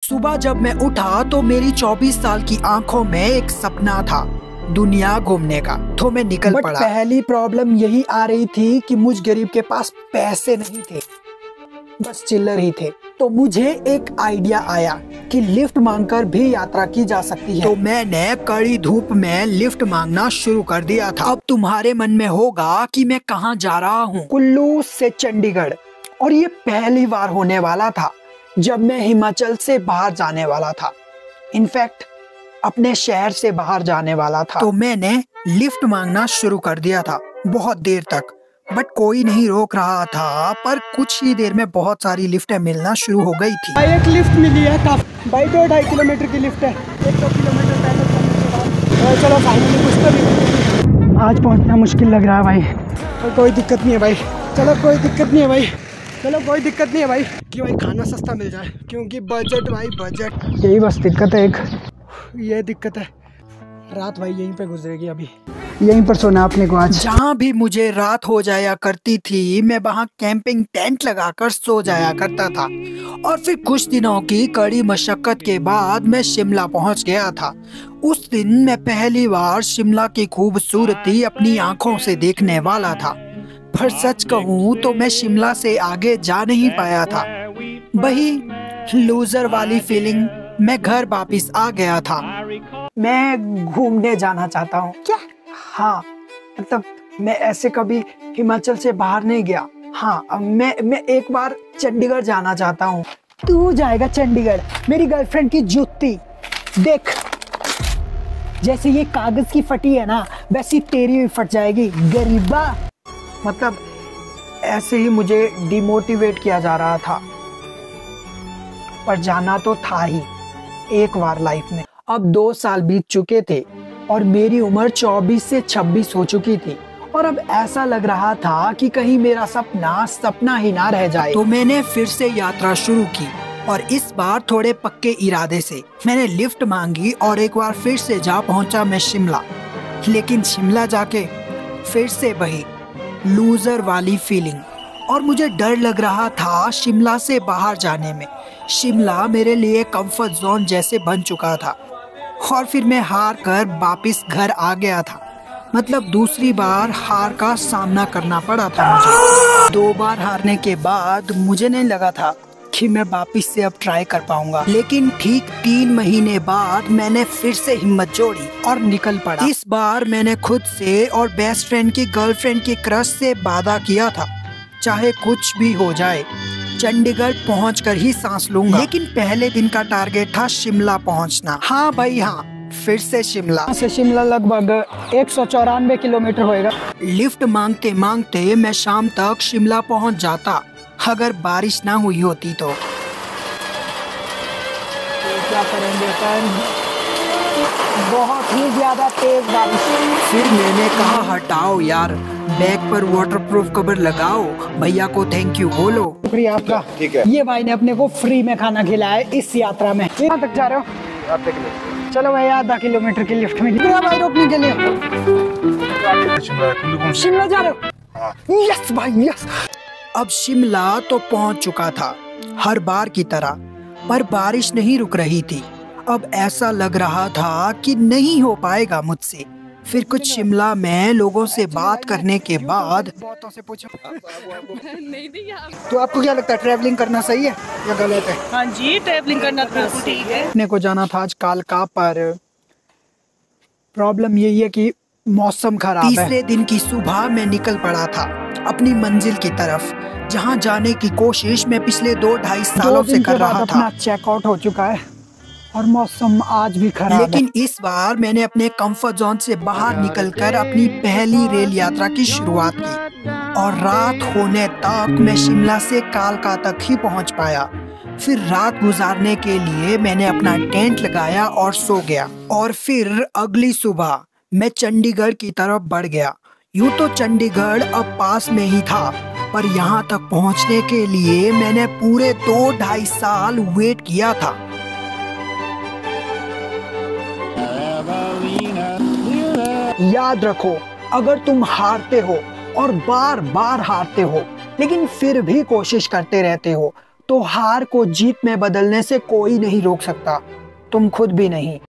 सुबह जब मैं उठा तो मेरी 24 साल की आंखों में एक सपना था, दुनिया घूमने का। तो मैं निकल पड़ा। पहली प्रॉब्लम यही आ रही थी कि मुझ गरीब के पास पैसे नहीं थे, बस चिल्लर ही थे। तो मुझे एक आइडिया आया कि लिफ्ट मांगकर भी यात्रा की जा सकती है। तो मैंने कड़ी धूप में लिफ्ट मांगना शुरू कर दिया था। अब तुम्हारे मन में होगा कि मैं कहाँ जा रहा हूँ। कुल्लू से चंडीगढ़। और ये पहली बार होने वाला था जब मैं हिमाचल से बाहर जाने वाला था, इनफैक्ट अपने शहर से बाहर जाने वाला था। तो मैंने लिफ्ट मांगना शुरू कर दिया था बहुत देर तक, बट कोई नहीं रोक रहा था। पर कुछ ही देर में बहुत सारी लिफ्टें मिलना शुरू हो गई थी। एक लिफ्ट मिली है काफी, भाई 2-2.5 किलोमीटर की लिफ्ट है। 1-2 किलोमीटर पहले चलने के बाद चलो फाइनली कुछ तो भी। आज पहुंचना मुश्किल लग रहा है भाई, और कोई दिक्कत नहीं है भाई। चलो कोई दिक्कत नहीं है भाई, चलो कोई दिक्कत नहीं है भाई कि भाई खाना सस्ता मिल जाए, क्योंकि बजट भाई बजट, यही बस दिक्कत है। एक ये दिक्कत है, रात भाई यहीं पे गुजरेगी, अभी यहीं पर सोना अपने को आज। जहाँ भी मुझे रात हो जाया करती थी मैं वहाँ कैंपिंग टेंट लगाकर सो जाया करता था। और फिर कुछ दिनों की कड़ी मशक्कत के बाद मैं शिमला पहुँच गया था। उस दिन मैं पहली बार शिमला की खूबसूरती अपनी आंखों से देखने वाला था। पर सच कहूँ तो मैं शिमला से आगे जा नहीं पाया था। वही लूजर वाली फीलिंग में घर वापिस आ गया था। मैं घूमने जाना चाहता हूँ। क्या? हाँ, मतलब मैं ऐसे कभी हिमाचल से बाहर नहीं गया। हाँ, मैं एक बार चंडीगढ़ जाना चाहता हूँ। तू जाएगा चंडीगढ़? मेरी गर्लफ्रेंड की जूती देख, जैसे ये कागज की फटी है ना, वैसी तेरी भी फट जाएगी गरीबा। मतलब ऐसे ही मुझे डिमोटिवेट किया जा रहा था, पर जाना तो था ही एक बार लाइफ में। अब 2 साल बीत चुके थे और मेरी उम्र 24 से 26 हो चुकी थी। और अब ऐसा लग रहा था कि कहीं मेरा सपना सपना ही ना रह जाए। तो मैंने फिर से यात्रा शुरू की, और इस बार थोड़े पक्के इरादे से। मैंने लिफ्ट मांगी और एक बार फिर से जा पहुंचा मैं शिमला। लेकिन शिमला जाके फिर से वही लूजर वाली फीलिंग, और मुझे डर लग रहा था शिमला से बाहर जाने में। शिमला मेरे लिए कंफर्ट जोन जैसे बन चुका था, और फिर मैं हार कर वापिस घर आ गया था। मतलब दूसरी बार हार का सामना करना पड़ा था मुझे। 2 बार हारने के बाद मुझे नहीं लगा था कि मैं वापिस से अब ट्राई कर पाऊंगा। लेकिन ठीक 3 महीने बाद मैंने फिर से हिम्मत जोड़ी और निकल पड़ा। इस बार मैंने खुद से और बेस्ट फ्रेंड की गर्लफ्रेंड की क्रश से वादा किया था, चाहे कुछ भी हो जाए चंडीगढ़ पहुंचकर ही सांस लूंगा। लेकिन पहले दिन का टारगेट था शिमला पहुंचना। हाँ भाई हाँ, फिर से शिमला। से शिमला लगभग 194 किलोमीटर होएगा। लिफ्ट मांगते मांगते मैं शाम तक शिमला पहुंच जाता, अगर बारिश ना हुई होती तो। क्या करेंगे सर, बहुत ही ज्यादा तेज बारिश। फिर मैंने कहा हटाओ यार, बैग पर वाटरप्रूफ कवर लगाओ, भैया को थैंक यू बोलो। शुक्रिया आपका। ठीक है। ये भाई ने अपने को फ्री में खाना खिलाया इस यात्रा में। कहाँ तक जा रहे हो? आधे किलोमीटर। चलो भाई, आधा किलोमीटर की लिफ्ट में भाई रोकने के लिए। शिमला जा रहे हो? यस भाई यस। अब शिमला तो पहुंच चुका था हर बार की तरह, पर बारिश नहीं रुक रही थी। अब ऐसा लग रहा था कि नहीं हो पाएगा मुझसे। फिर कुछ शिमला में लोगों से बात करने के बाद तो आपको क्या लगता है, ट्रैवलिंग करना सही है या गलत है? हाँ जी, ट्रैवलिंग करना बिल्कुल ठीक है। अपने को जाना था आज कालका, पर प्रॉब्लम यही है कि मौसम खराब है। तीसरे दिन की सुबह मैं निकल पड़ा था अपनी मंजिल की तरफ, जहां जाने की कोशिश मैं पिछले 2-2.5 सालों से कर रहा था। अपना चेकआउट हो चुका है और मौसम आज भी खराब है। लेकिन इस बार मैंने अपने कंफर्ट जोन से बाहर निकलकर अपनी पहली रेल यात्रा की शुरुआत की, और रात होने तक मैं शिमला से कालका तक ही पहुंच पाया। फिर रात गुजारने के लिए मैंने अपना टेंट लगाया और सो गया। और फिर अगली सुबह मैं चंडीगढ़ की तरफ बढ़ गया। यूं तो चंडीगढ़ अब पास में ही था, पर यहाँ तक पहुँचने के लिए मैंने पूरे 2-2.5 साल वेट किया था। याद रखो, अगर तुम हारते हो और बार बार हारते हो, लेकिन फिर भी कोशिश करते रहते हो, तो हार को जीत में बदलने से कोई नहीं रोक सकता, तुम खुद भी नहीं।